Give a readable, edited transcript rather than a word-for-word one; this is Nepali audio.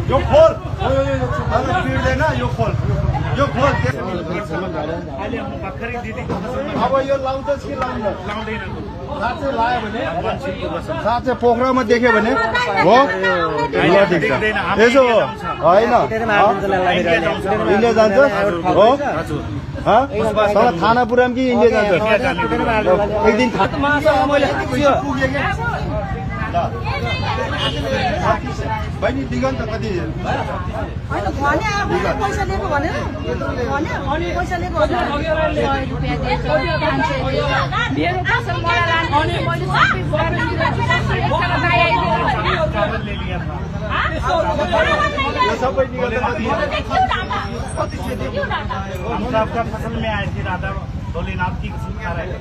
यो खोल यो खोल यो खोल अब यो लाउँछ कि लाउँदैन साँच्चै लायो भने साँच्चै पोखरामा देख्यो भने हो ठिक छ यसो होइन इन्डिया जान्छ हो थाना पुर्याम कि इन्डिया जान्छ एक दिन बहिनी दिगन्त कति पैसा लिएको भनेर पैसा लिएको सबै फसल में आए थे राधा भोलेनाथ की कसम खा रहे थे